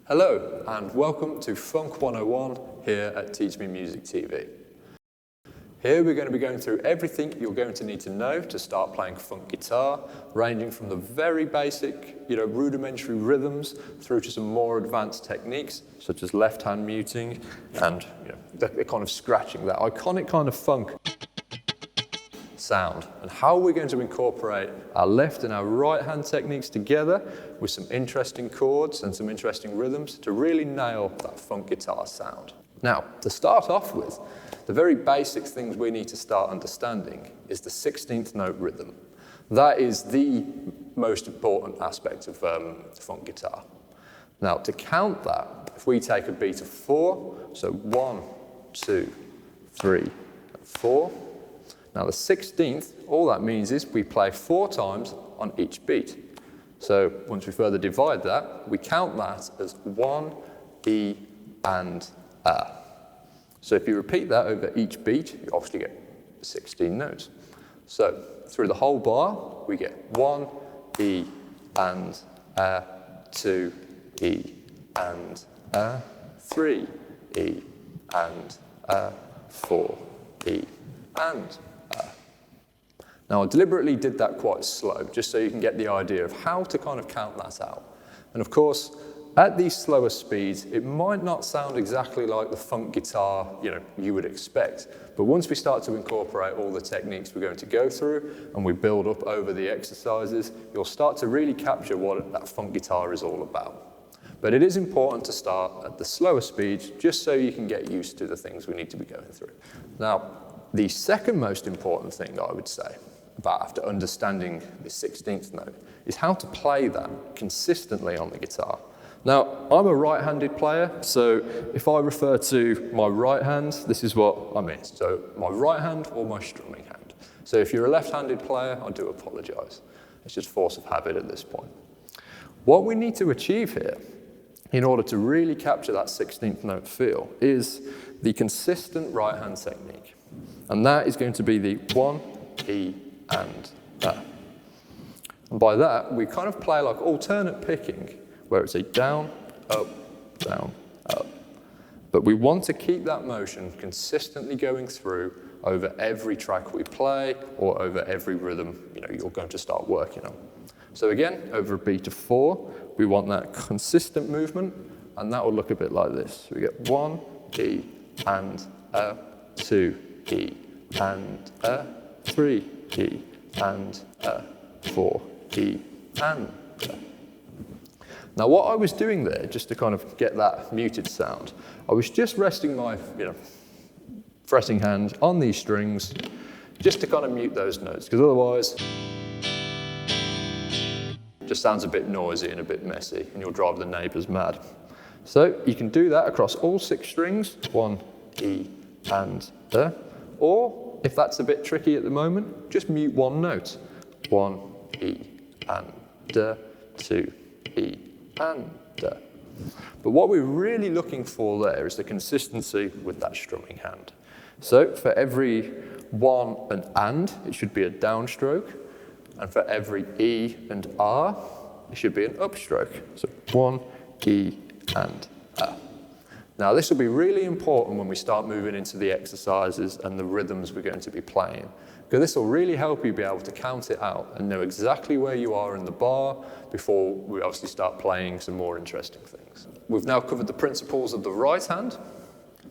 Hello and welcome to Funk 101 here at Teach Me Music TV. Here we're going to be going through everything you're going to need to know to start playing funk guitar, ranging from the very basic, rudimentary rhythms through to some more advanced techniques such as left hand muting and the kind of scratching, that iconic kind of funk sound, and how we're going to incorporate our left and our right hand techniques together with some interesting chords and some interesting rhythms to really nail that funk guitar sound. Now, to start off with, the very basic things we need to start understanding is the 16th note rhythm. That is the most important aspect of funk guitar. Now, to count that, if we take a beat of 4, so 1, 2, 3, 4. Now the 16th, all that means is we play 4 times on each beat. So once we further divide that, we count that as 1, E, and A. So if you repeat that over each beat, you obviously get 16 notes. So through the whole bar, we get 1, E, and A, 2, E, and A, 3, E, and A, 4, E, and A. Now I deliberately did that quite slow, just so you can get the idea of how to kind of count that out. And of course, at these slower speeds, it might not sound exactly like the funk guitar you would expect. But once we start to incorporate all the techniques we're going to go through and we build up over the exercises, you'll start to really capture what that funk guitar is all about. But it is important to start at the slower speeds just so you can get used to the things we need to be going through. Now, the second most important thing I would say about after understanding the 16th note is how to play that consistently on the guitar. Now, I'm a right-handed player, so if I refer to my right hand, this is what I mean. So my right hand or my strumming hand. So if you're a left-handed player, I do apologise. It's just force of habit at this point. What we need to achieve here, in order to really capture that 16th note feel, is the consistent right-hand technique. And that is going to be the 1, E, and A. And by that, we kind of play like alternate picking, where it's a down, up, down, up. But we want to keep that motion consistently going through over every track we play or over every rhythm you're going to start working on. So again, over a beat of 4, we want that consistent movement, and that will look a bit like this. So we get 1, E, and A, 2, E, and A, 3, E, and A, 4, E, and A. Now what I was doing there, just to kind of get that muted sound, I was just resting my fretting hand on these strings just to kind of mute those notes, because otherwise it just sounds a bit noisy and a bit messy and you'll drive the neighbours mad. So you can do that across all 6 strings, 1, E, and A, or if that's a bit tricky at the moment, just mute one note, 1, E, and A, 2, E, and A. But what we're really looking for there is the consistency with that strumming hand. So for every 1 and, it should be a downstroke, and for every E and R, it should be an upstroke. So 1, E, and A. Now this will be really important when we start moving into the exercises and the rhythms we're going to be playing, because this will really help you be able to count it out and know exactly where you are in the bar before we obviously start playing some more interesting things. We've now covered the principles of the right hand.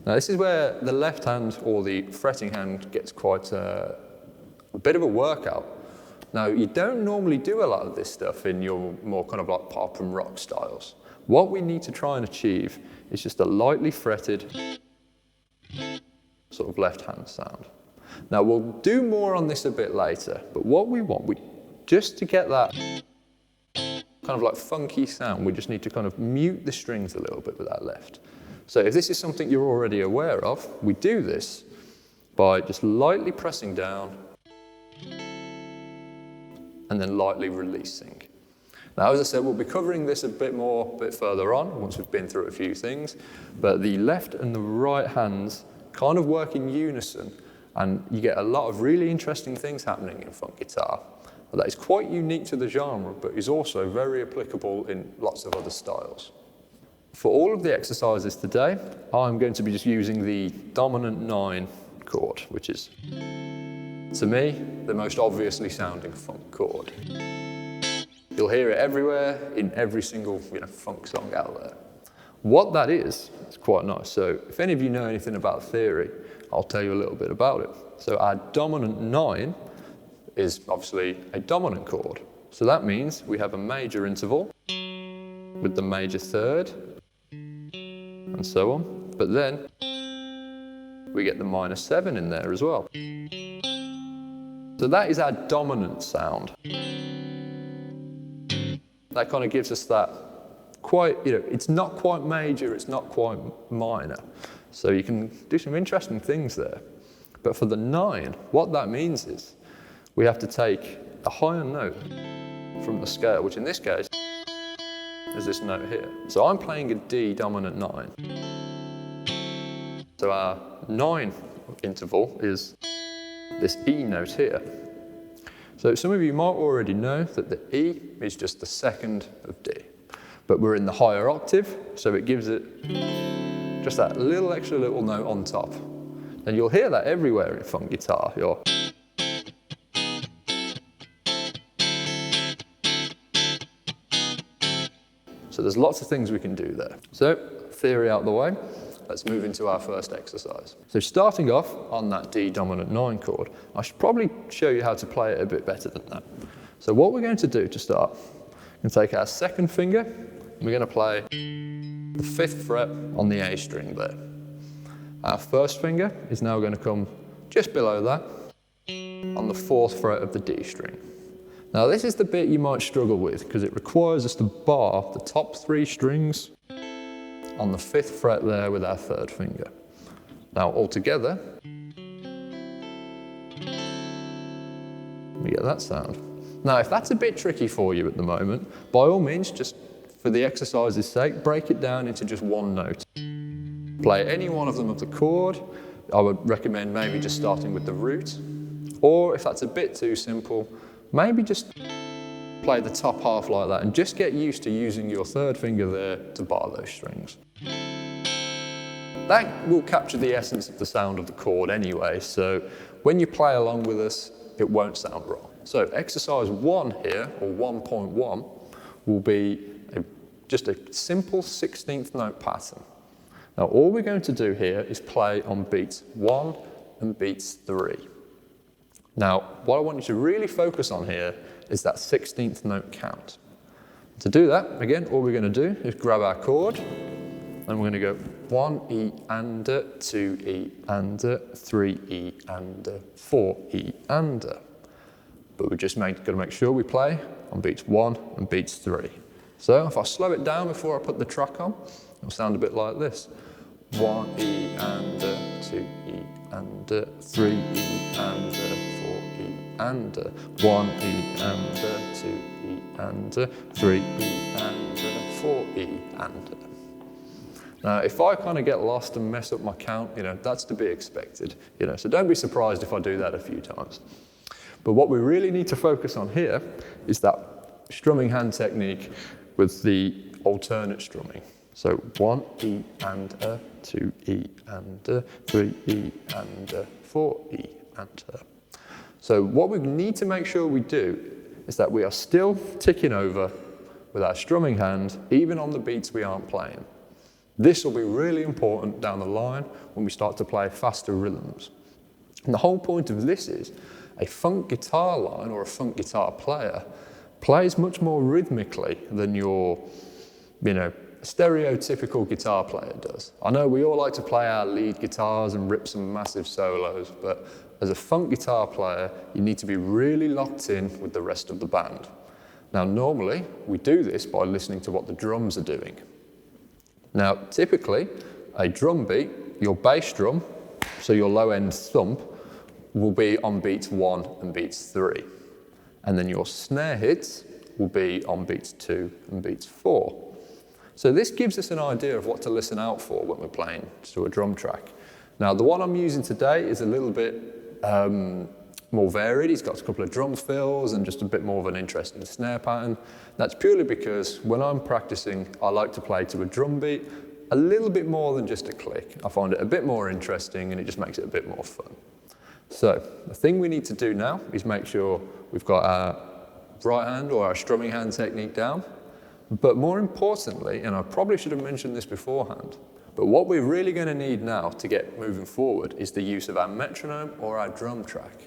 Now this is where the left hand or the fretting hand gets quite a bit of a workout. Now you don't normally do a lot of this stuff in your more kind of like pop and rock styles. What we need to try and achieve is just a lightly fretted sort of left hand sound. Now we'll do more on this a bit later, but what we want, just to get that kind of like funky sound, we just need to kind of mute the strings a little bit with that left. So if this is something you're already aware of, we do this by just lightly pressing down and then lightly releasing. Now, as I said, we'll be covering this a bit further on once we've been through a few things, but the left and the right hands kind of work in unison, and you get a lot of really interesting things happening in funk guitar. That is quite unique to the genre, but is also very applicable in lots of other styles. For all of the exercises today, I'm going to be just using the dominant 9 chord, which is, to me, the most obviously sounding funk chord. You'll hear it everywhere in every single funk song out there. What that is quite nice. So if any of you know anything about theory, I'll tell you a little bit about it. So our dominant 9 is obviously a dominant chord. So that means we have a major interval with the major third and so on. But then we get the minor 7 in there as well. So that is our dominant sound. That kind of gives us that quite, it's not quite major, it's not quite minor. So you can do some interesting things there. But for the 9, what that means is we have to take a higher note from the scale, which in this case is this note here. So I'm playing a D dominant 9. So our 9 interval is this E note here. So some of you might already know that the E is just the second of D. But we're in the higher octave, so it gives it just that little extra little note on top. And you'll hear that everywhere in funk guitar. So there's lots of things we can do there. So theory out the way, let's move into our first exercise. So starting off on that D dominant 9 chord, I should probably show you how to play it a bit better than that. So what we're going to do to start, we're going to take our second finger, and we're going to play the 5th fret on the A string there. Our first finger is now going to come just below that on the 4th fret of the D string. Now this is the bit you might struggle with because it requires us to bar the top 3 strings on the 5th fret there with our 3rd finger. Now altogether, we get that sound. Now if that's a bit tricky for you at the moment, by all means, just for the exercise's sake, break it down into just one note. Play any one of them of the chord. I would recommend maybe just starting with the root, or if that's a bit too simple, maybe just play the top half like that and just get used to using your 3rd finger there to bar those strings. That will capture the essence of the sound of the chord anyway, so when you play along with us, it won't sound wrong. So exercise 1 here, or 1.1, will be just a simple 16th note pattern. Now all we're going to do here is play on beats 1 and beats 3. Now what I want you to really focus on here is that 16th note count. To do that, again, all we're going to do is grab our chord, and we're going to go 1 E and 2 E and 3 E and 4 E and. But we're just got to make sure we play on beats 1 and beats 3. So if I slow it down before I put the track on, it'll sound a bit like this. 1 E and 2 E and 3 E and 4 E and 1 E and 2 E and 3 E and 4 E and. Now if I kind of get lost and mess up my count, that's to be expected. So don't be surprised if I do that a few times. But what we really need to focus on here is that strumming hand technique with the alternate strumming. So 1 E and 2 E and 3 E and 4 E and. So what we need to make sure we do is that we are still ticking over with our strumming hand, even on the beats we aren't playing. This will be really important down the line when we start to play faster rhythms. And the whole point of this is a funk guitar line or a funk guitar player plays much more rhythmically than your, stereotypical guitar player does. I know we all like to play our lead guitars and rip some massive solos, but as a funk guitar player, you need to be really locked in with the rest of the band. Now, normally, we do this by listening to what the drums are doing. Now, typically, a drum beat, your bass drum, so your low-end thump, will be on beats 1 and beats 3. And then your snare hits will be on beats 2 and beats 4. So this gives us an idea of what to listen out for when we're playing to a drum track. Now, the one I'm using today is a little bit more varied. He's got a couple of drum fills and just a bit more of an interesting snare pattern. That's purely because when I'm practicing, I like to play to a drum beat a little bit more than just a click. I find it a bit more interesting and it just makes it a bit more fun. So the thing we need to do now is make sure we've got our right hand or our strumming hand technique down. But more importantly, and I probably should have mentioned this beforehand, but what we're really going to need now to get moving forward is the use of our metronome or our drum track.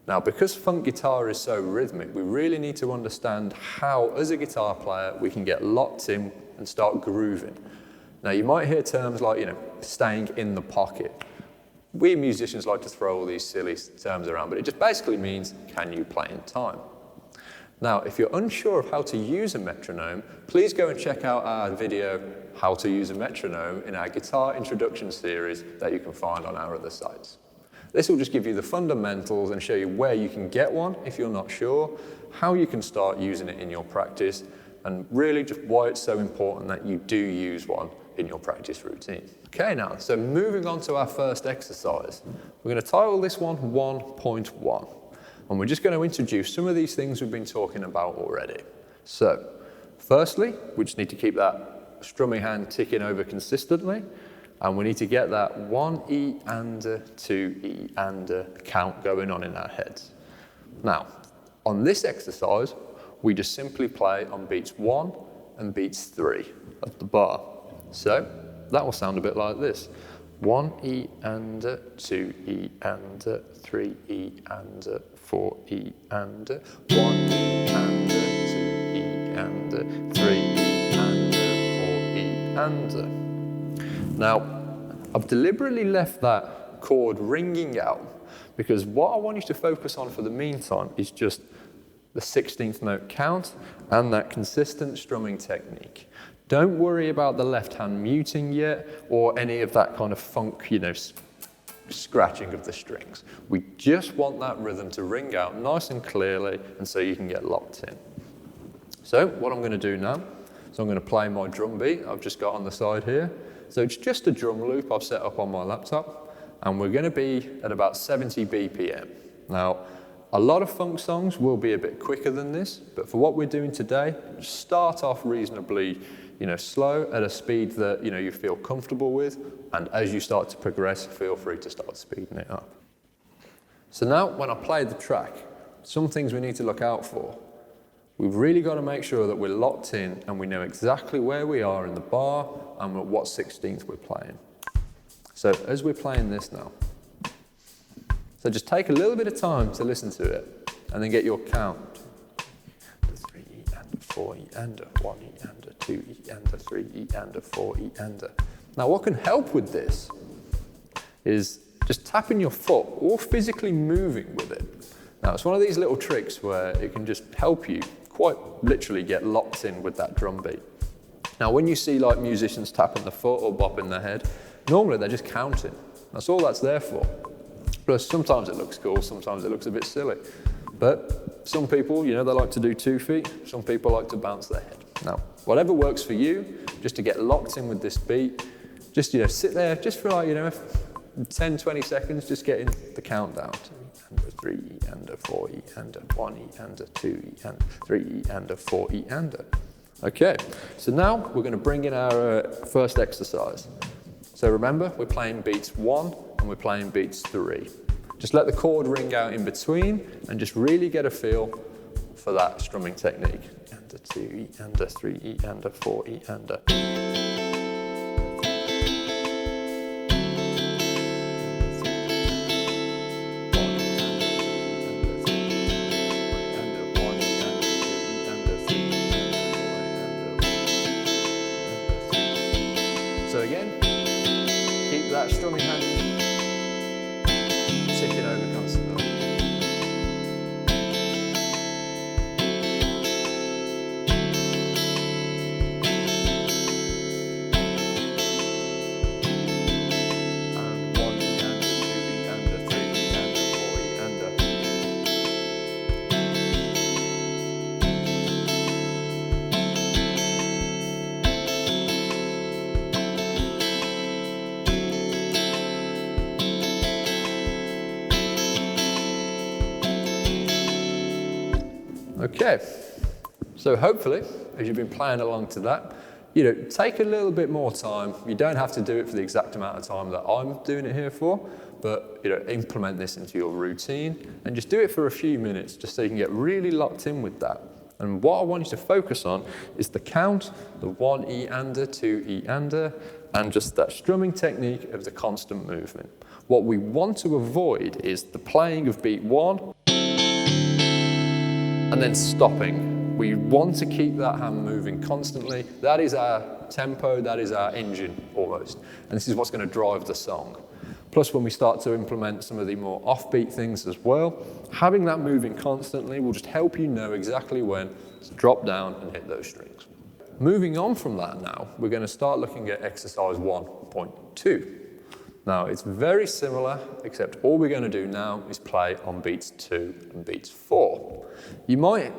Now, because funk guitar is so rhythmic, we really need to understand how, as a guitar player, we can get locked in and start grooving. Now, you might hear terms like, staying in the pocket. We musicians like to throw all these silly terms around, but it just basically means, can you play in time? Now, if you're unsure of how to use a metronome, please go and check out our video, How to Use a Metronome, in our guitar introduction series that you can find on our other sites. This will just give you the fundamentals and show you where you can get one if you're not sure, how you can start using it in your practice, and really just why it's so important that you do use one in your practice routine. Okay, now, so moving on to our first exercise. We're going to title this one 1.1. And we're just going to introduce some of these things we've been talking about already. So, firstly, we just need to keep that strumming hand ticking over consistently. And we need to get that 1 E and a, 2 E and a count going on in our heads. Now, on this exercise, we just simply play on beats 1 and beats 3 of the bar. So, that will sound a bit like this. 1 E and a, 2 E and a, 3 E and a, 4 E and a, 1 E and a, 2 E and a, 3 E and a, 4 E and a. Now, I've deliberately left that chord ringing out because what I want you to focus on for the meantime is just the 16th note count and that consistent strumming technique. Don't worry about the left hand muting yet or any of that kind of funk, scratching of the strings. We just want that rhythm to ring out nice and clearly and so you can get locked in. So what I'm going to do now is I'm going to play my drum beat I've just got on the side here. So it's just a drum loop I've set up on my laptop and we're going to be at about 70 BPM. Now, a lot of funk songs will be a bit quicker than this, but for what we're doing today, just start off reasonably slow at a speed that you feel comfortable with, and as you start to progress, feel free to start speeding it up. So now, when I play the track, some things we need to look out for. We've really got to make sure that we're locked in and we know exactly where we are in the bar and at what 16th we're playing. So as we're playing this now, so just take a little bit of time to listen to it and then get your count. 3 E and a 4 E and a 1 E and a 2 E and a 3 E and a 4 E and a. Now what can help with this is just tapping your foot or physically moving with it. Now it's one of these little tricks where it can just help you quite literally get locked in with that drum beat. Now when you see like musicians tapping the foot or bopping their head, normally they're just counting. That's all that's there for. Plus sometimes it looks cool, sometimes it looks a bit silly. But some people, they like to do 2 feet, some people like to bounce their head. Now, whatever works for you, just to get locked in with this beat, just sit there just for 10, 20 seconds, just getting the countdown. 2 E and a 3 E and a 4 E and a 1 E and a 2 E and 3 E and a 4 E and a. Okay, so now we're going to bring in our first exercise. So remember, we're playing beats 1 and we're playing beats 3. Just let the chord ring out in between and just really get a feel for that strumming technique. And a 2 E and a 3 E and a 4 E and a. So again, keep that strumming hand ticking over constantly. And 1 E and a 2 E and a 3 E and a 4 E and a. Okay, so hopefully, as you've been playing along to that, take a little bit more time. You don't have to do it for the exact amount of time that I'm doing it here for, but implement this into your routine and just do it for a few minutes just so you can get really locked in with that. And what I want you to focus on is the count, the 1 E-ander, 2 E-ander, and just that strumming technique of the constant movement. What we want to avoid is the playing of beat 1 and then stopping. We want to keep that hand moving constantly. That is our tempo, that is our engine almost. And this is what's going to drive the song. Plus, when we start to implement some of the more offbeat things as well, having that moving constantly will just help you know exactly when to drop down and hit those strings. Moving on from that now, we're going to start looking at exercise 1.2. Now, it's very similar, except all we're going to do now is play on beats 2 and beats 4. You might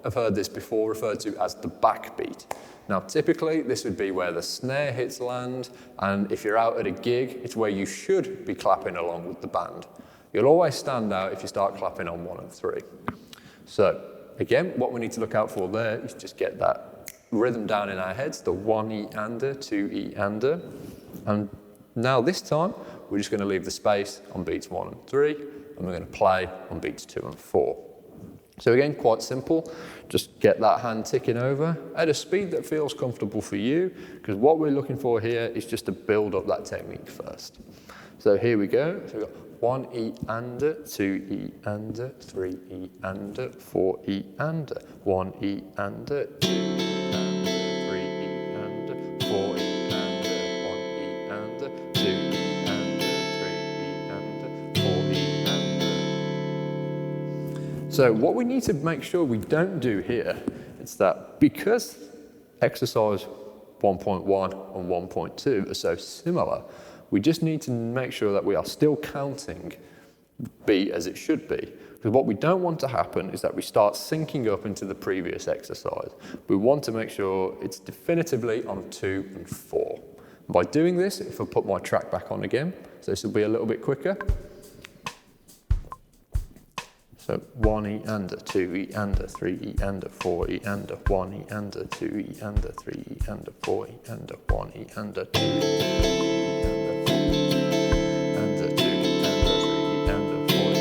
have heard this before referred to as the backbeat. Now, typically, this would be where the snare hits land, and if you're out at a gig, it's where you should be clapping along with the band. You'll always stand out if you start clapping on 1 and 3. So, again, what we need to look out for there is just get that rhythm down in our heads, the 1 E-ander, 2 E-ander, and now this time, we're just going to leave the space on beats 1 and 3, and we're going to play on beats 2 and 4. So again, quite simple, just get that hand ticking over at a speed that feels comfortable for you, because what we're looking for here is just to build up that technique first. So here we go, so we've got 1 E-ander, 2 E-ander, 3 E-ander, 4 E-ander, 1 E-ander, 2 E-ander, 3 E-ander, 4 E-ander, 1 E-ander, 2 E-ander, 3 E-ander, 4 E-ander. So what we need to make sure we don't do here is that because exercise 1.1 and 1.2 are so similar, we just need to make sure that we are still counting beat as it should be. Because what we don't want to happen is that we start syncing up into the previous exercise. We want to make sure it's definitively on 2 and 4. And by doing this, if I put my track back on again, so this will be a little bit quicker. So 1 E-ander, 2 E-ander, 3 E-ander, 4 E-ander, 1 E-ander, 2 E-ander, 3 E-ander, 4 E-ander, 1 E-ander, 2 E-ander, 4 E-ander, 2 E-ander, 3 E-ander, 4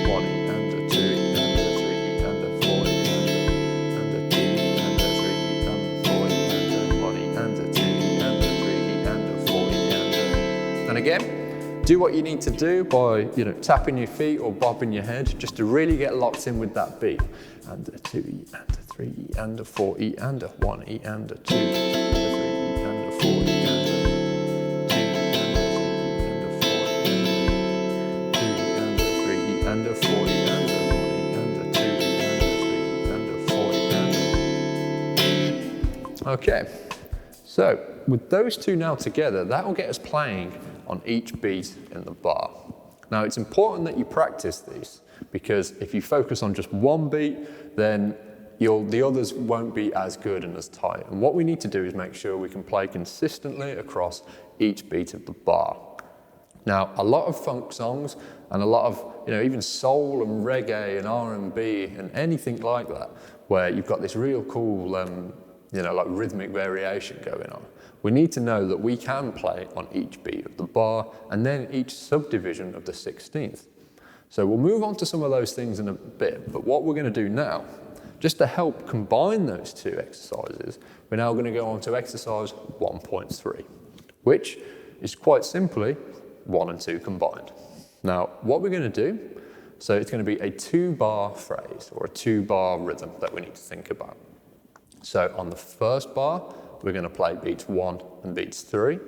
1 E-ander, 2 E-ander, 3 E-ander, 4 E-ander, 2 E-ander, 3 E-ander, 4 E-ander, 1 E-ander, 2 E-ander, 3 E-ander, 4 E-ander. And again, do what you need to do by tapping your feet or bobbing your head just to really get locked in with that beat. And 2 E-ander, 3 E-ander, 4 E-ander, 1 E-ander, 2 E-ander, 3 E-ander, 4 E-ander, 2 E-ander, 3 E-ander, 2 E-ander, 3 E-ander, 4 E-ander, 1 E-ander, 2 E-ander, 3 E-ander, 4 E-ander. Okay, so with those two now together, that will get us playing on each beat in the bar. Now, it's important that you practice these, because if you focus on just one beat, then the others won't be as good and as tight. And what we need to do is make sure we can play consistently across each beat of the bar. Now, a lot of funk songs and a lot of, even soul and reggae and R&B and anything like that, where you've got this real cool, like rhythmic variation going on. We need to know that we can play on each beat of the bar and then each subdivision of the 16th. So we'll move on to some of those things in a bit, but what we're going to do now, just to help combine those two exercises, we're now going to go on to exercise 1.3, which is quite simply 1 and 2 combined. Now, what we're going to do, so it's going to be a 2-bar phrase or a 2-bar rhythm that we need to think about. So on the first bar, we're going to play beats 1 and beats 3.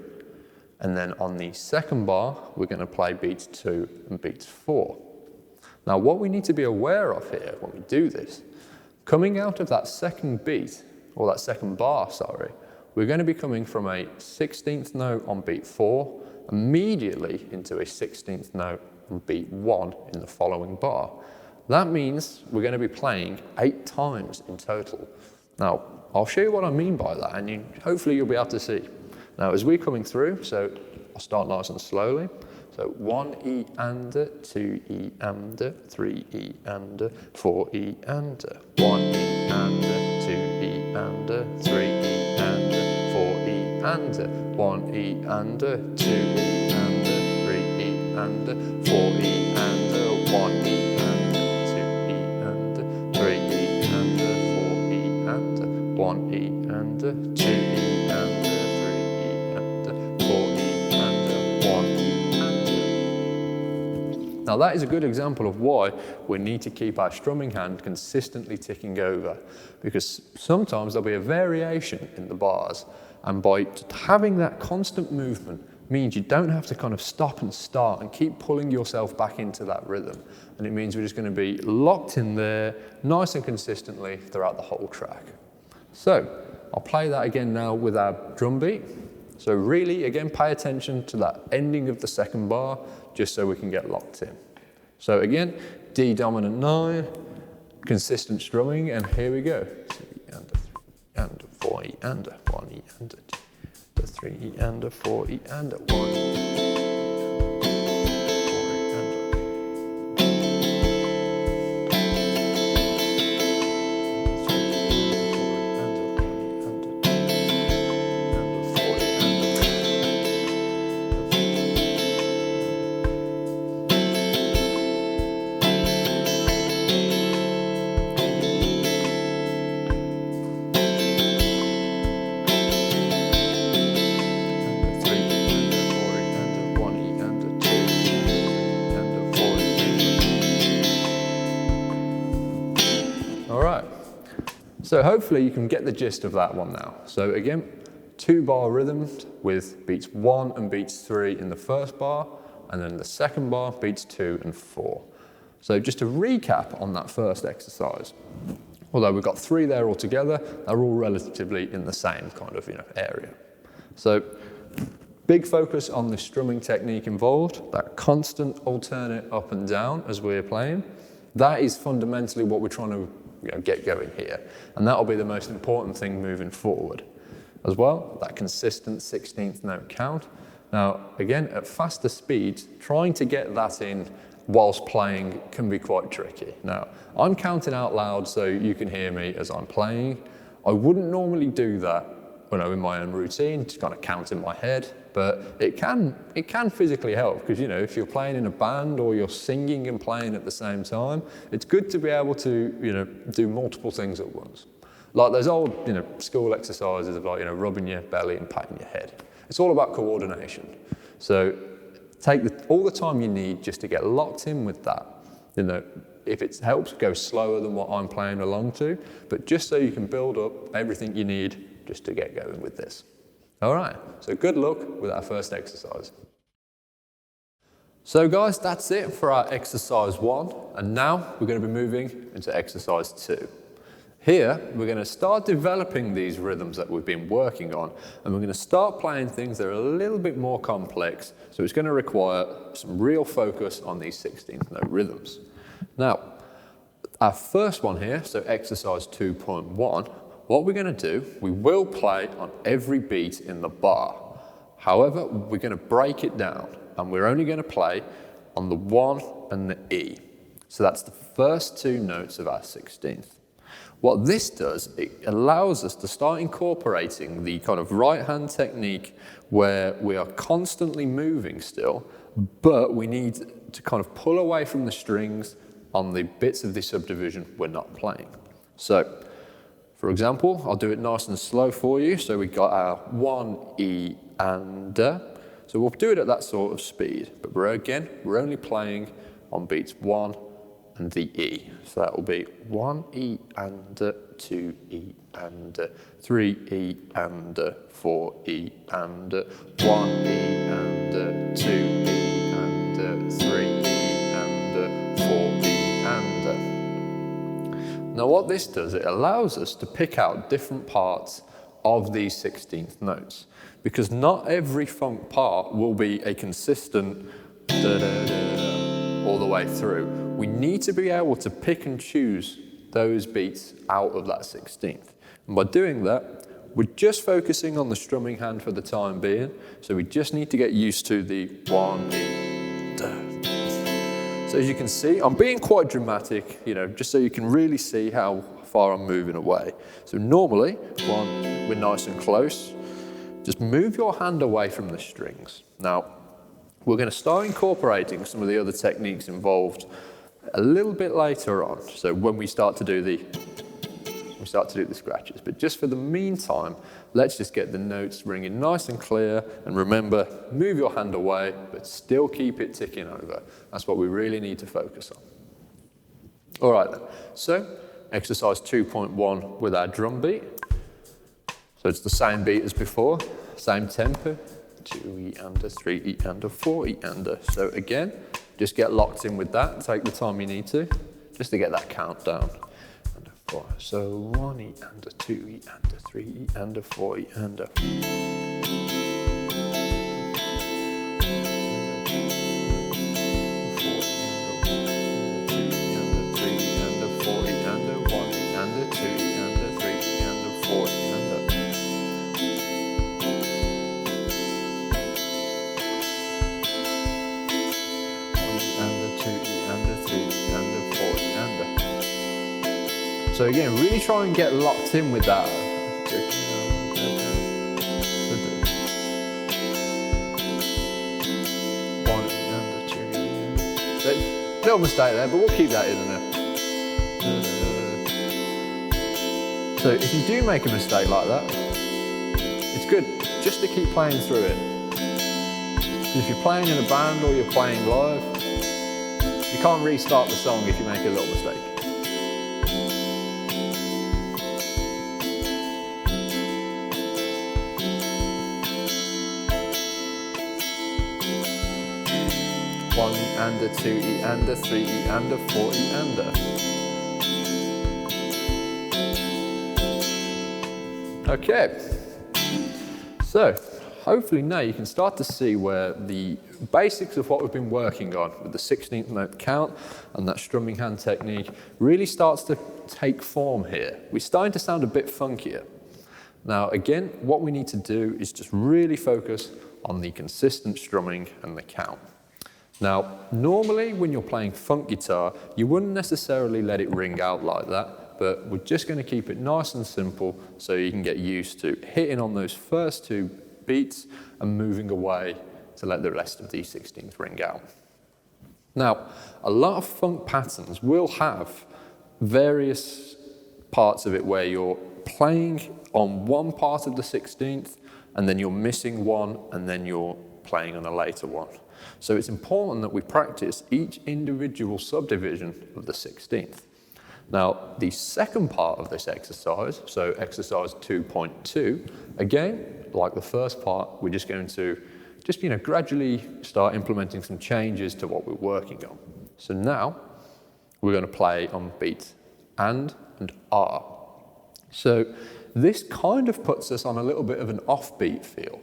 And then on the second bar, we're going to play beats 2 and beats 4. Now, what we need to be aware of here when we do this, coming out of that second beat, or that second bar, sorry, we're going to be coming from a 16th note on beat 4 immediately into a 16th note on beat 1 in the following bar. That means we're going to be playing 8 times in total. Now, I'll show you what I mean by that, and hopefully you'll be able to see. Now, as we're coming through, so I'll start nice and slowly. So 1 E and 2 E and 3 E and 4 E and 1 E and 2 E and 3 E and 4 E and 1 E and 2 E and 3 E and 4 E and 1 E and 2 E and 3 E and 4 E and 1 E and 2 E and 3 E and 4 E and 1 E. Now that is a good example of why we need to keep our strumming hand consistently ticking over, because sometimes there'll be a variation in the bars, and by having that constant movement means you don't have to kind of stop and start and keep pulling yourself back into that rhythm, and it means we're just going to be locked in there nice and consistently throughout the whole track. So I'll play that again now with our drum beat. So really, again, pay attention to that ending of the second bar, just so we can get locked in. So again, D dominant 9, consistent strumming, and here we go. 2 E and 3 and 4 E and 1 E and 2, 3 E and 4 E and 1 E. So hopefully you can get the gist of that one now. So again, 2-bar rhythms with beats 1 and beats 3 in the first bar, and then the second bar, beats 2 and 4. So just to recap on that first exercise, although we've got 3 there altogether, they're all relatively in the same kind of area. So big focus on the strumming technique involved, that constant alternate up and down as we're playing. That is fundamentally what we're trying to get going here, and that'll be the most important thing moving forward. As well, that consistent 16th note count. Now, again, at faster speeds, trying to get that in whilst playing can be quite tricky. Now, I'm counting out loud so you can hear me as I'm playing. I wouldn't normally do that in my own routine, to kind of count in my head, but it can physically help, because if you're playing in a band or you're singing and playing at the same time, it's good to be able to do multiple things at once. Like those old school exercises of rubbing your belly and patting your head. It's all about coordination. So take all the time you need just to get locked in with that. If it helps, go slower than what I'm playing along to, but just so you can build up everything you need just to get going with this. All right, so good luck with our first exercise. So guys, that's it for our exercise 1, and now we're going to be moving into exercise 2. Here, we're going to start developing these rhythms that we've been working on, and we're going to start playing things that are a little bit more complex, so it's going to require some real focus on these 16th note rhythms. Now, our first one here, so exercise 2.1, what we're going to do, we will play on every beat in the bar. However, we're going to break it down, and we're only going to play on the 1 and the E. So that's the first 2 notes of our 16th. What this does, it allows us to start incorporating the kind of right-hand technique where we are constantly moving still, but we need to kind of pull away from the strings on the bits of the subdivision we're not playing. So, for example, I'll do it nice and slow for you. So we got our 1 E and so we'll do it at that sort of speed, but we're only playing on beats 1 and the E. So that will be 1 E and 2 E and 3 E and 4 E and 1 E and 2 E and 3 E and 4 E and. Now what this does, it allows us to pick out different parts of these 16th notes, because not every funk part will be a consistent da-da-da all the way through. We need to be able to pick and choose those beats out of that 16th. And by doing that, we're just focusing on the strumming hand for the time being, so we just need to get used to the 1 E So as you can see, I'm being quite dramatic, just so you can really see how far I'm moving away. So normally, when we're nice and close, just move your hand away from the strings. Now, we're going to start incorporating some of the other techniques involved a little bit later on. So when we start to do the scratches. But just for the meantime, let's just get the notes ringing nice and clear. And remember, move your hand away, but still keep it ticking over. That's what we really need to focus on. All right then. So exercise 2.1 with our drum beat. So it's the same beat as before, same tempo. 2 E under, 3 E under, 4 E under. So again, just get locked in with that. Take the time you need to, just to get that count down. Under 4. So 1 E under, 2 E under, 3 E under, 4 E under. 4 E under, 3 E under, 4 E under, 1 E under, 2 E under, 3 E under, 4 E under. So again, really try and get locked in with that. Little mistake there, but we'll keep that in there. So if you do make a mistake like that, it's good just to keep playing through it. Because if you're playing in a band or you're playing live, you can't restart the song if you make a little mistake. One E under, 2 E under, 3 E under, 4 E under. Okay, so hopefully now you can start to see where the basics of what we've been working on with the 16th note count and that strumming hand technique really starts to take form here. We're starting to sound a bit funkier. Now again, what we need to do is just really focus on the consistent strumming and the count. Now, normally when you're playing funk guitar, you wouldn't necessarily let it ring out like that, but we're just going to keep it nice and simple so you can get used to hitting on those first two beats and moving away to let the rest of the 16th ring out. Now, a lot of funk patterns will have various parts of it where you're playing on one part of the 16th and then you're missing one and then you're playing on a later one. So it's important that we practice each individual subdivision of the 16th. Now, the second part of this exercise, so exercise 2.2, again, like the first part, we're just going to gradually start implementing some changes to what we're working on. So now, we're going to play on beats and R. So this kind of puts us on a little bit of an offbeat feel.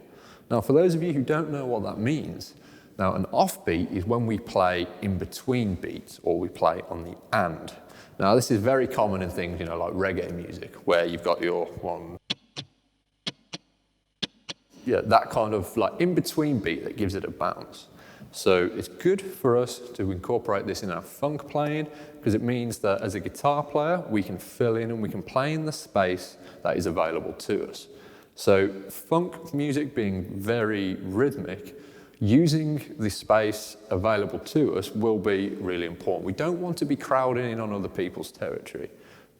Now, for those of you who don't know what that means, now an offbeat is when we play in between beats or we play on the and. Now, this is very common in things, like reggae music, where you've got your one, that kind of like in-between beat that gives it a bounce. So it's good for us to incorporate this in our funk playing because it means that as a guitar player, we can fill in and we can play in the space that is available to us. So funk music being very rhythmic, using the space available to us will be really important. We don't want to be crowding in on other people's territory.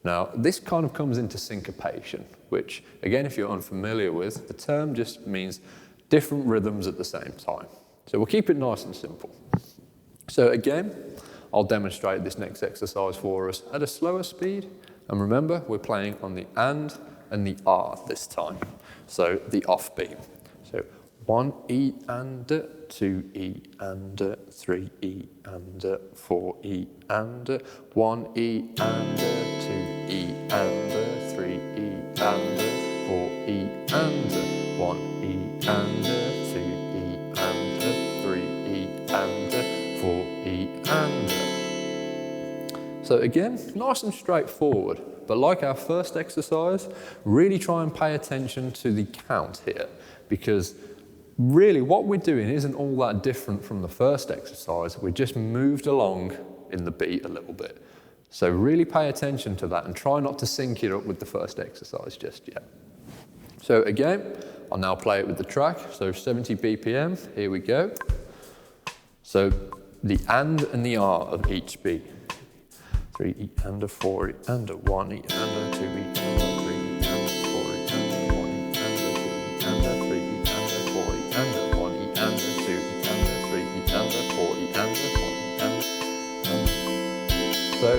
Now, this kind of comes into syncopation, which, again, if you're unfamiliar with, the term just means different rhythms at the same time. So we'll keep it nice and simple. So again, I'll demonstrate this next exercise for us at a slower speed. And remember, we're playing on the and the R this time. So the offbeat. So 1 E and 2 E and 3 E and 4 E and 1 E and 2 E and 3 E and 4 E and 1 E and 2 E and 3 E and 4 E and. So again, nice and straightforward, but like our first exercise, really try and pay attention to the count here, because really what we're doing isn't all that different from the first exercise. We just moved along in the beat a little bit. So really pay attention to that and try not to sync it up with the first exercise just yet. So again, I'll now play it with the track. So 70 BPM, here we go. So the and the R of each beat. 3 E and a 4 E and a 1 E and a 2 E and a 3 E and a 4 E and a 1 E and a 2 E and a 3 E and a 4 E and a 1 E and a 2 E and a 3 E and a 4 E and a 1 E and a... So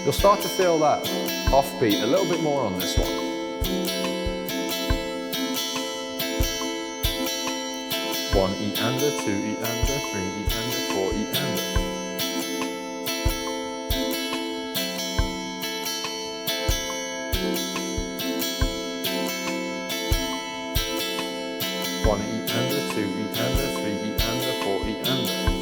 you'll start to feel that offbeat a little bit more on this one. One E and a, 2 E and a, 3 E and a, 4 E and a. One E and a, 2 E and a, 3 E and a, 4 E and a.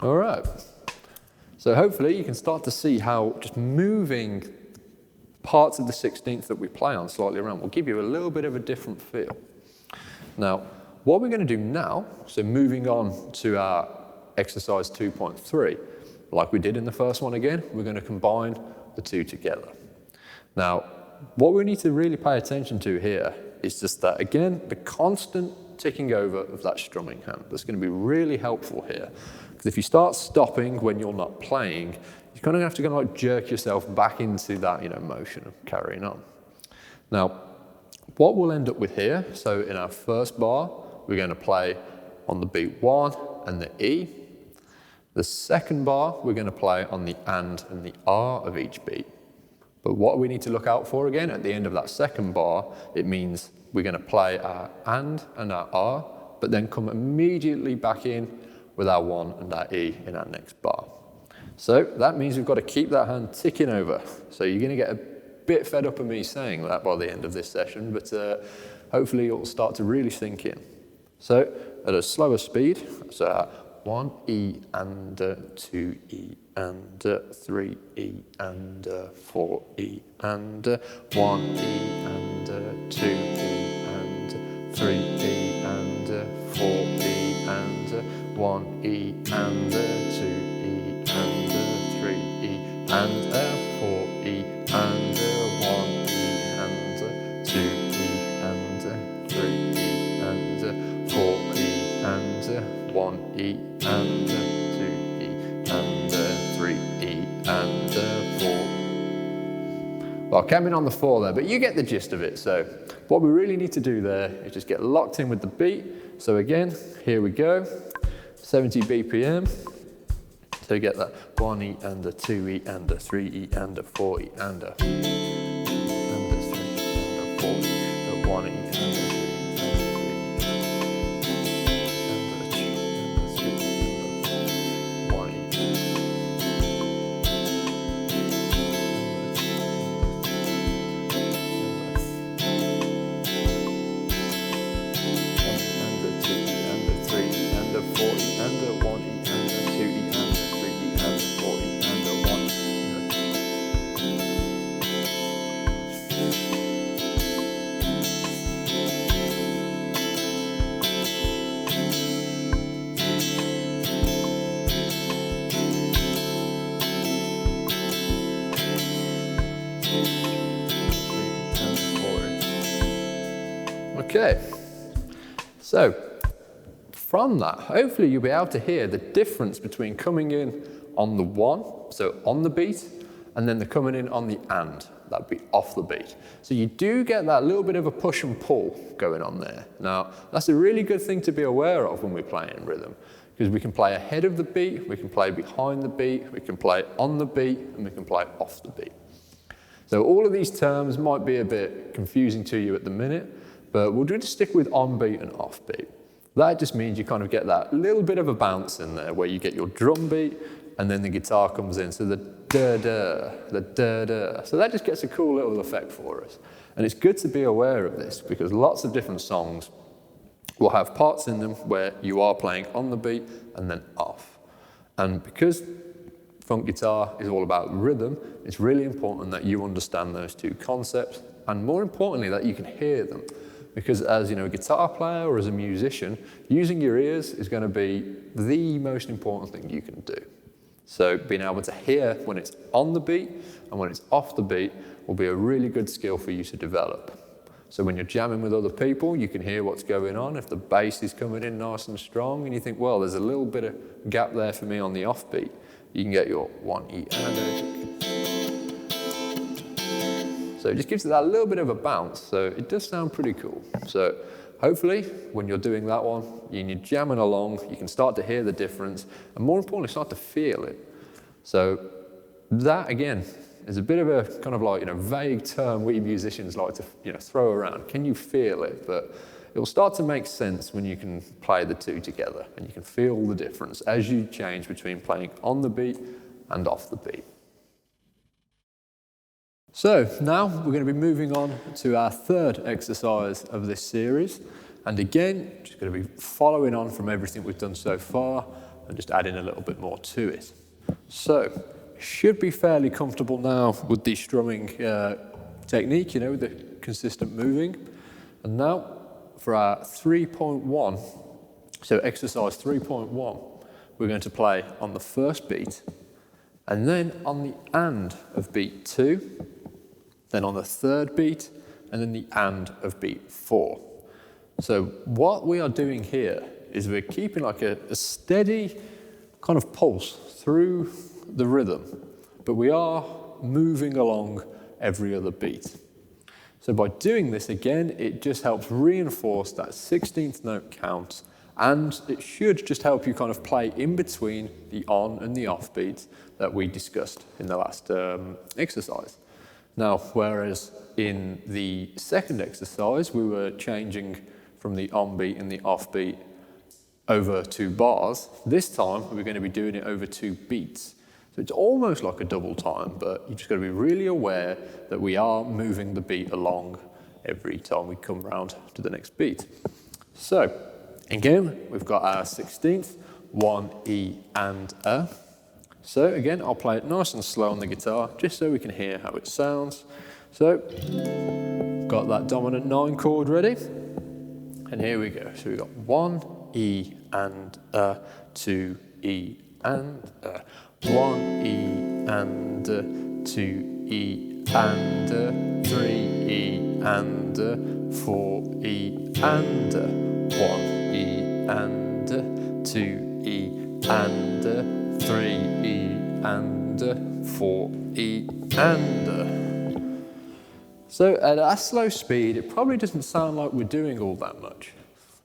All right, so hopefully you can start to see how just moving parts of the 16th that we play on slightly around will give you a little bit of a different feel. Now, what we're going to do now, so moving on to our exercise 2.3, like we did in the first one again, we're going to combine the two together. Now, what we need to really pay attention to here is just that, again, the constant ticking over of that strumming hand. That's going to be really helpful here. Because if you start stopping when you're not playing, you're kind of have to kind of like jerk yourself back into that, motion of carrying on. Now, what we'll end up with here, so in our first bar, we're going to play on the beat 1 and the E. The second bar, we're going to play on the and the R of each beat. But what we need to look out for again, at the end of that second bar, it means we're going to play our and our R, but then come immediately back in with our 1 and our E in our next bar. So that means we've got to keep that hand ticking over. So you're going to get a bit fed up of me saying that by the end of this session, but hopefully it'll start to really sink in. So at a slower speed, so 1 E and 2 E and 3 E and 4 E and 1 E and 2 E and 3 E and 4 E and 1 E and 2 E and 3 E and 4 E and 1 E and 2 E and 3 E and 4 E and 1 E and 2 E and 3 E and 4. Well, I came in on the 4 there, but you get the gist of it. So what we really need to do there is just get locked in with the beat. So again, here we go, 70 BPM. So you get that 1 E and a 2 E and a 3 E and a 4 E and a 3 and a 4 E, the 1 E and a 2 E. Okay, so from that, hopefully you'll be able to hear the difference between coming in on the 1, so on the beat, and then the coming in on the and, that'd be off the beat. So you do get that little bit of a push and pull going on there. Now, that's a really good thing to be aware of when we're playing rhythm, because we can play ahead of the beat, we can play behind the beat, we can play on the beat, and we can play off the beat. So all of these terms might be a bit confusing to you at the minute, but we'll just stick with on beat and off beat. That just means you kind of get that little bit of a bounce in there where you get your drum beat and then the guitar comes in. So the da-da, the da-da. So that just gets a cool little effect for us. And it's good to be aware of this because lots of different songs will have parts in them where you are playing on the beat and then off. And because funk guitar is all about rhythm, it's really important that you understand those two concepts, and more importantly, that you can hear them. Because as a guitar player or as a musician, using your ears is going to be the most important thing you can do. So being able to hear when it's on the beat and when it's off the beat will be a really good skill for you to develop. So when you're jamming with other people, you can hear what's going on. If the bass is coming in nice and strong and you think, well, there's a little bit of gap there for me on the offbeat, you can get your 1 E and a. So it just gives it that little bit of a bounce. So it does sound pretty cool. So hopefully when you're doing that one, you're jamming along, you can start to hear the difference, and more importantly, start to feel it. So that again is a bit of a kind of like vague term we musicians like to throw around. Can you feel it? But it will start to make sense when you can play the two together, and you can feel the difference as you change between playing on the beat and off the beat. So now we're going to be moving on to our third exercise of this series. And again, just going to be following on from everything we've done so far and just adding a little bit more to it. So should be fairly comfortable now with the strumming technique, with the consistent moving. And now for our 3.1, so exercise 3.1, we're going to play on the first beat, and then on the and of beat 2, then on the third beat, and then the and of beat 4. So what we are doing here is we're keeping like a steady kind of pulse through the rhythm, but we are moving along every other beat. So by doing this again, it just helps reinforce that 16th note count, and it should just help you kind of play in between the on and the off beats that we discussed in the last exercise. Now, whereas in the second exercise, we were changing from the on beat and the off beat over 2 bars, this time we're going to be doing it over 2 beats. So it's almost like a double time, but you've just got to be really aware that we are moving the beat along every time we come round to the next beat. So again, we've got our 16th, 1 E and a. So again, I'll play it nice and slow on the guitar, just so we can hear how it sounds. So, got that dominant 9 chord ready, and here we go. So we've got 1 E and a, 2 E and a, 1 E and a, 2 E and a, 3 E and a, 4 E and a, 1 E and a, 2 E and a, 3 E and a, 4 E and a. So at a slow speed, it probably doesn't sound like we're doing all that much.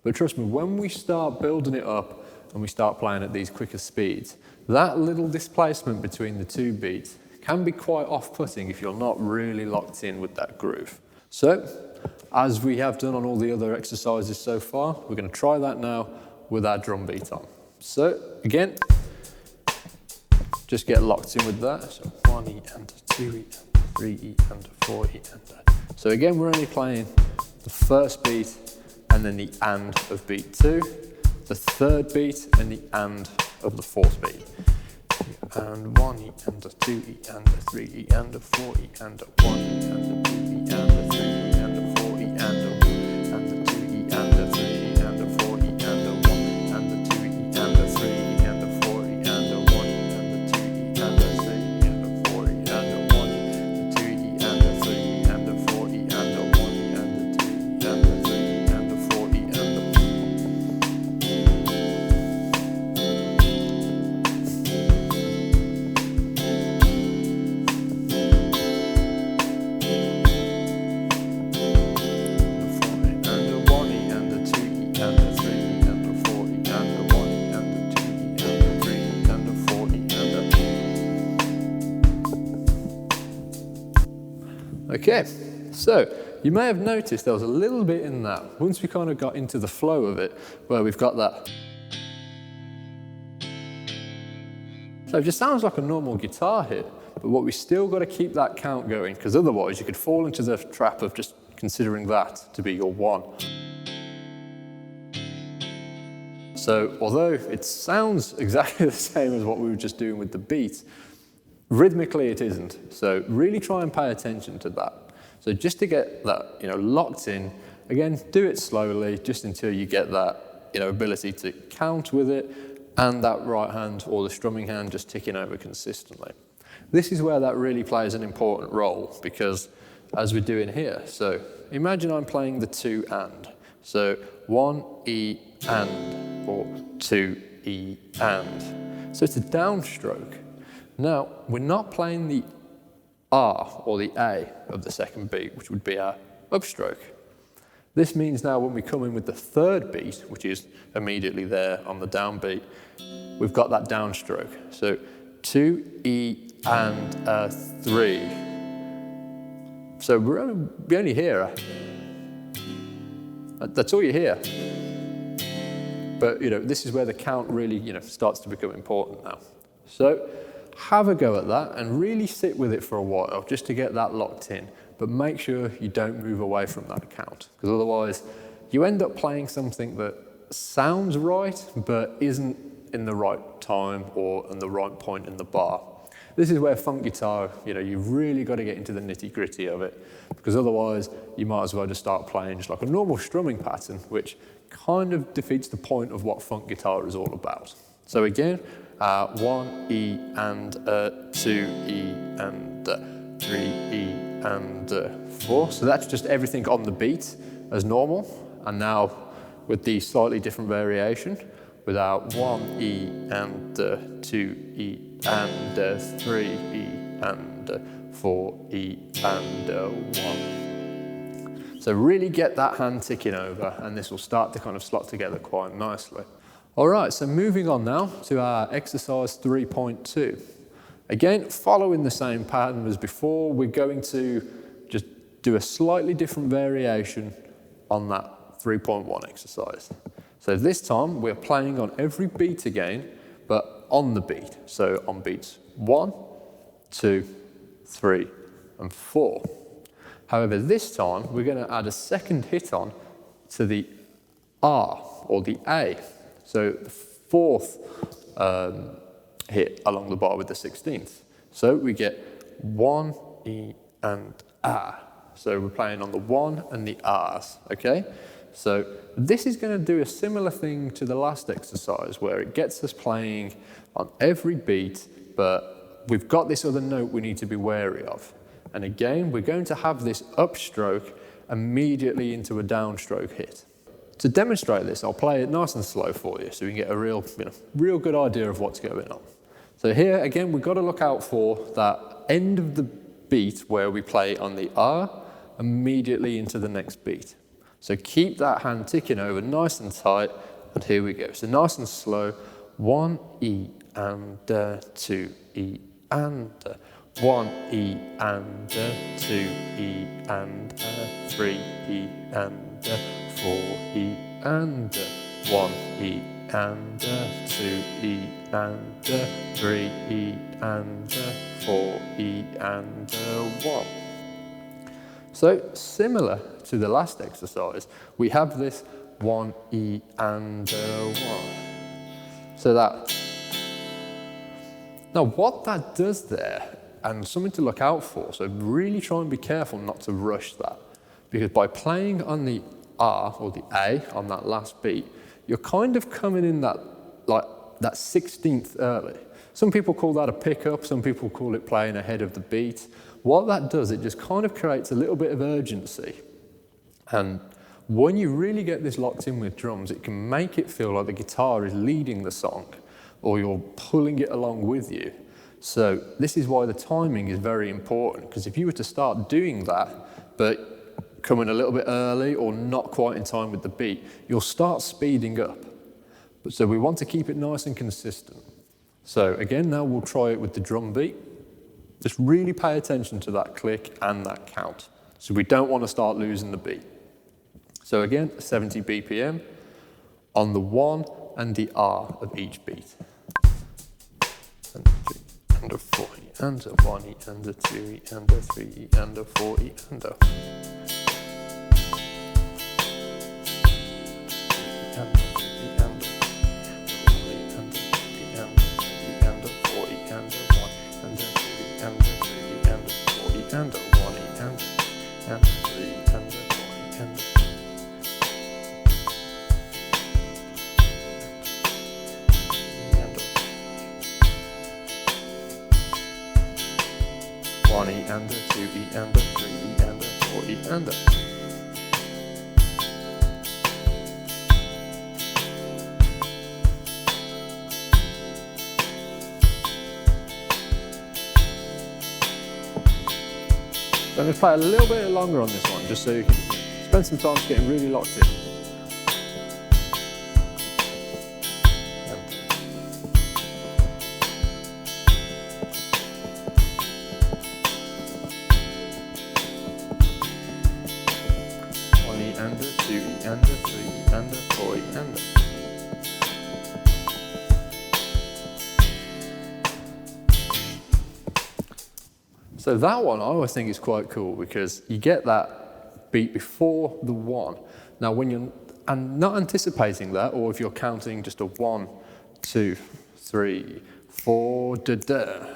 But trust me, when we start building it up and we start playing at these quicker speeds, that little displacement between the 2 beats can be quite off-putting if you're not really locked in with that groove. So, as we have done on all the other exercises so far, we're going to try that now with our drum beat on. So, again, just get locked in with that. So 1 E and a, 2 E and a, 3 E and a, 4 E and a. So again, we're only playing the first beat and then the and of beat 2, the third beat and the and of the fourth beat. And 1 E and a, 2 E and a, 3 E and a, 4 E and a, 1 E and a, 2 E and a, 3 E and a, 4 E and a, 1 and a, 2 E and a, 3 E and a, 4 E and a, 1 and a, 2 E and a, 3 E and a, 4 E and a, 1 and a, 2 E and a, 3 E and a, 4 E and a, 1 and 2 E and a, 3 E and a, 4 E and a, 1 and a, 2 E and a, 3 E and a, 4 E and a. Okay, so you may have noticed there was a little bit in that, once we kind of got into the flow of it, where we've got that. So it just sounds like a normal guitar hit, but what we still got to keep that count going, because otherwise you could fall into the trap of just considering that to be your 1. So although it sounds exactly the same as what we were just doing with the beat, rhythmically it isn't. So really try and pay attention to that. So just to get that, locked in, again, do it slowly just until you get that, ability to count with it and that right hand or the strumming hand just ticking over consistently. This is where that really plays an important role because as we're doing here, so imagine I'm playing the 2 and. So 1 E and or 2 E and. So it's a downstroke. Now, we're not playing the R or the A of the second beat, which would be our upstroke. This means now when we come in with the third beat, which is immediately there on the downbeat, we've got that downstroke. So 2 E and 3. So we only hear that's all you hear. But this is where the count really starts to become important now. So have a go at that and really sit with it for a while just to get that locked in. But make sure you don't move away from that count because otherwise you end up playing something that sounds right but isn't in the right time or in the right point in the bar. This is where funk guitar, you've really got to get into the nitty-gritty of it because otherwise you might as well just start playing just like a normal strumming pattern, which kind of defeats the point of what funk guitar is all about. So again, 1 E and 2 E and 3 E and 4. So that's just everything on the beat as normal. And now with the slightly different variation, with our 1 E and 2 E and 3 E and 4 E and 1. So really get that hand ticking over and this will start to kind of slot together quite nicely. All right, so moving on now to our exercise 3.2. Again, following the same pattern as before, we're going to just do a slightly different variation on that 3.1 exercise. So this time we're playing on every beat again, but on the beat. So on beats 1, 2, 3, and 4. However, this time we're going to add a second hit on to the R or the A. So the fourth hit along the bar with the 16th. So we get 1, E, and A. So we're playing on the 1 and the R's, okay? So this is going to do a similar thing to the last exercise where it gets us playing on every beat, but we've got this other note we need to be wary of. And again, we're going to have this upstroke immediately into a downstroke hit. To demonstrate this, I'll play it nice and slow for you so we can get a real good idea of what's going on. So here, again, we've got to look out for that end of the beat where we play on the R immediately into the next beat. So keep that hand ticking over nice and tight, and here we go. So nice and slow, 1 E and 2 E and 1 E and 2 E and 3 E and 4 E and 1 E and 2 E and 3 E and 4 E and 1. So similar to the last exercise, we have this 1 E and 1. So that. Now what that does there, and something to look out for, so really try and be careful not to rush that, because by playing on the R or the A on that last beat, you're kind of coming in that 16th early. Some people call that a pickup, some people call it playing ahead of the beat. What that does, it just kind of creates a little bit of urgency. And when you really get this locked in with drums, it can make it feel like the guitar is leading the song or you're pulling it along with you. So this is why the timing is very important, because if you were to start doing that, but coming a little bit early or not quite in time with the beat, you'll start speeding up. So we want to keep it nice and consistent. So again, now we'll try it with the drum beat. Just really pay attention to that click and that count. So we don't want to start losing the beat. So again, 70 BPM on the 1 and the R of each beat. And 3 and a 4 E and a 1 E and a 2 E and a 3 E and a 4 E and a. 1 E and a, 2 E and a, 3 E and a, 4 E and a. So I'm going to play a little bit longer on this one, just so you can spend some time getting really locked in. One E and a, 2 E and a, 3 E and a, 4 E and a. So that one I always think is quite cool because you get that beat before the 1. Now when you're not anticipating that, or if you're counting just a 1, 2, 3, 4, da da,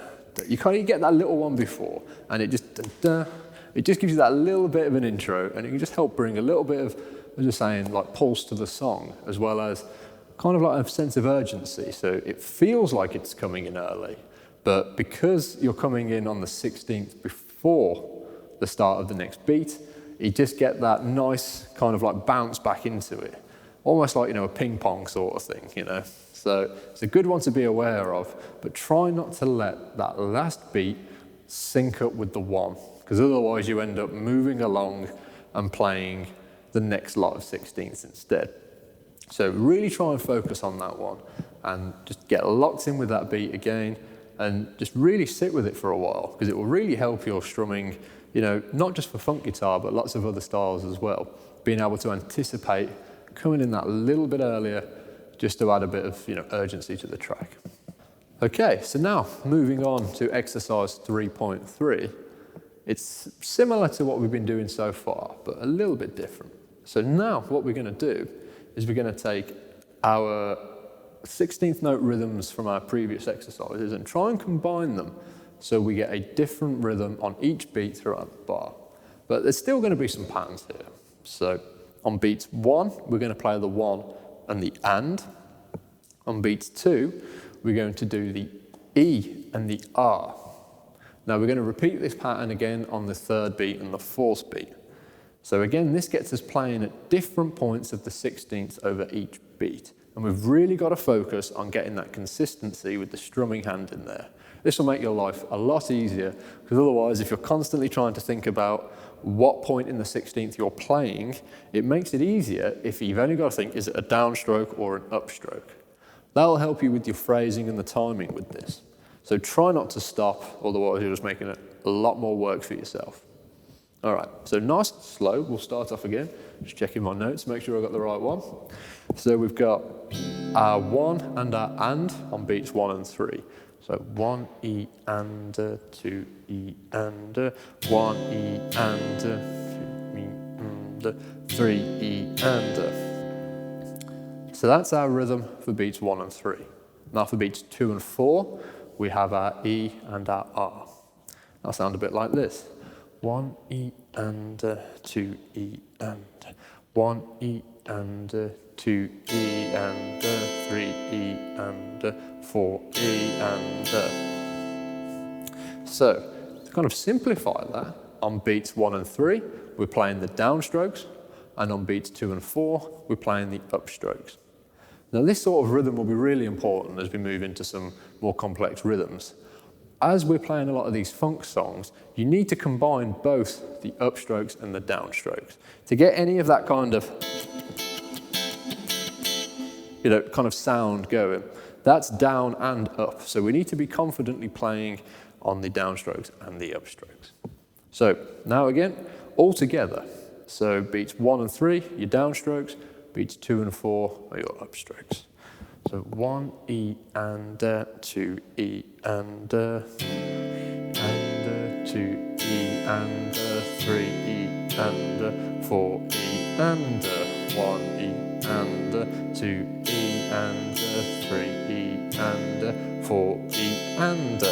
you kind of get that little one before, and it just gives you that little bit of an intro, and it can just help bring a little bit of, as you're saying, like pulse to the song, as well as kind of like a sense of urgency. So it feels like it's coming in early. But because you're coming in on the 16th before the start of the next beat, you just get that nice kind of like bounce back into it. Almost like, a ping pong sort of thing, So it's a good one to be aware of, but try not to let that last beat sync up with the 1, because otherwise you end up moving along and playing the next lot of 16ths instead. So really try and focus on that one and just get locked in with that beat again. And just really sit with it for a while, because it will really help your strumming, not just for funk guitar, but lots of other styles as well. Being able to anticipate coming in that little bit earlier, just to add a bit of, urgency to the track. Okay, so now moving on to exercise 3.3. It's similar to what we've been doing so far, but a little bit different. So now what we're going to do is we're going to take our 16th note rhythms from our previous exercises and try and combine them so we get a different rhythm on each beat throughout the bar. But there's still going to be some patterns here. So on beats 1, we're going to play the 1 and the and. On beats 2, we're going to do the E and the R. Now we're going to repeat this pattern again on the 3rd beat and the 4th beat. So again, this gets us playing at different points of the 16th over each beat. And we've really got to focus on getting that consistency with the strumming hand in there. This will make your life a lot easier, because otherwise, if you're constantly trying to think about what point in the 16th you're playing, it makes it easier if you've only got to think, is it a downstroke or an upstroke? That'll help you with your phrasing and the timing with this. So try not to stop, otherwise you're just making it a lot more work for yourself. All right, so nice and slow. We'll start off again. Just checking my notes, make sure I got the right one. So we've got our 1 and our and on beats 1 and 3. So 1 E and 2 E and 1 E and 2 E and 3 E and. So that's our rhythm for beats 1 and 3. Now for beats 2 and 4, we have our E and our R. That'll sound a bit like this. 1 E and 2 E and 1 E and 2 E and 3 E and 4 E and. So to kind of simplify that, on beats 1 and 3, we're playing the downstrokes, and on beats 2 and 4, we're playing the upstrokes. Now this sort of rhythm will be really important as we move into some more complex rhythms. As we're playing a lot of these funk songs, you need to combine both the upstrokes and the downstrokes to get any of that kind of, kind of sound going. That's down and up. So we need to be confidently playing on the downstrokes and the upstrokes. So now again, all together. So beats 1 and 3, your downstrokes, beats 2 and 4 are your upstrokes. So 1 E and 2 E and 2 E and 3 E and 4 E and 1 E and 2 E and 3 E and 4 E and.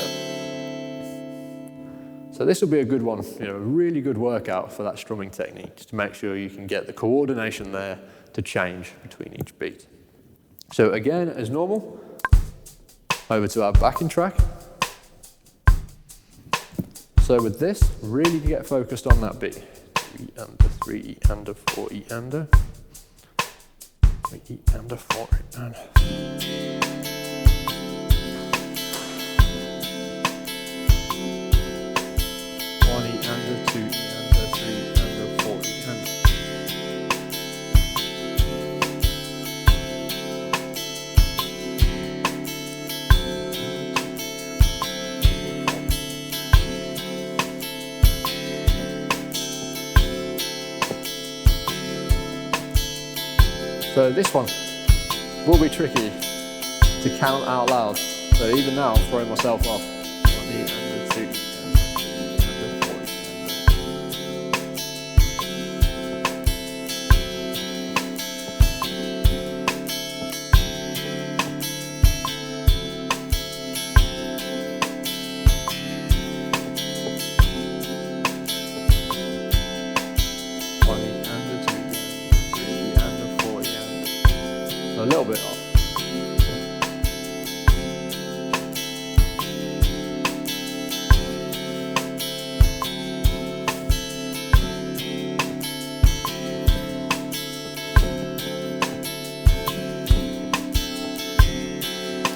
So this will be a good one, a really good workout for that strumming technique, just to make sure you can get the coordination there to change between each beat. So again, as normal, over to our backing track. So with this, really get focused on that beat. 3 and a 3 and a 4 E and a 3 E and a 4 E and a. So this one will be tricky to count out loud. So even now, I'm throwing myself off. 1 E and a 2 E and a 4 E. 1 E and a 2 E, 3 E and a 4 E. A little bit off.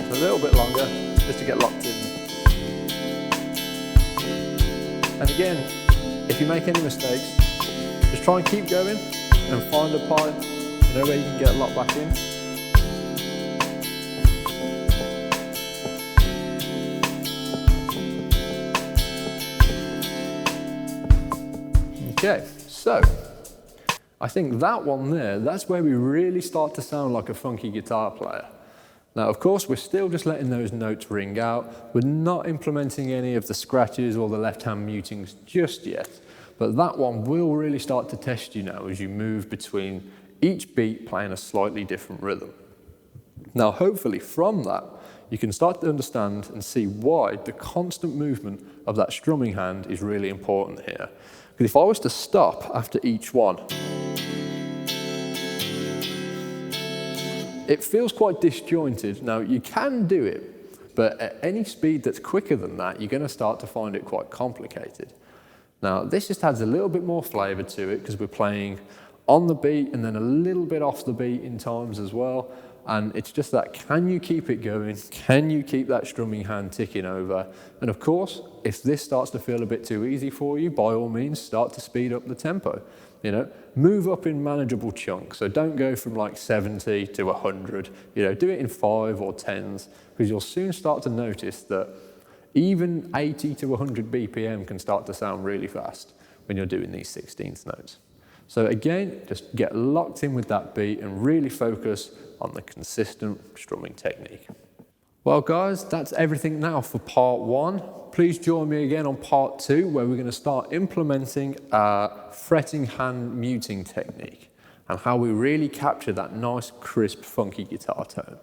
A little bit longer, just to get locked in. And again, if you make any mistakes, just try and keep going and find a part, where you can get locked back in. Okay, so I think that one there, that's where we really start to sound like a funky guitar player. Now, of course, we're still just letting those notes ring out. We're not implementing any of the scratches or the left-hand mutings just yet, but that one will really start to test you now as you move between each beat playing a slightly different rhythm. Now, hopefully from that, you can start to understand and see why the constant movement of that strumming hand is really important here. Because if I was to stop after each one, it feels quite disjointed. Now, you can do it, but at any speed that's quicker than that, you're going to start to find it quite complicated. Now, this just adds a little bit more flavor to it because we're playing on the beat and then a little bit off the beat in times as well. And it's just that, can you keep it going? Can you keep that strumming hand ticking over? And of course, if this starts to feel a bit too easy for you, by all means, start to speed up the tempo. Move up in manageable chunks. So don't go from like 70 to 100. Do it in 5 or 10s, because you'll soon start to notice that even 80 to 100 BPM can start to sound really fast when you're doing these 16th notes. So again, just get locked in with that beat and really focus on the consistent strumming technique. Well guys, that's everything now for part 1. Please join me again on part 2, where we're going to start implementing our fretting hand muting technique and how we really capture that nice, crisp, funky guitar tone.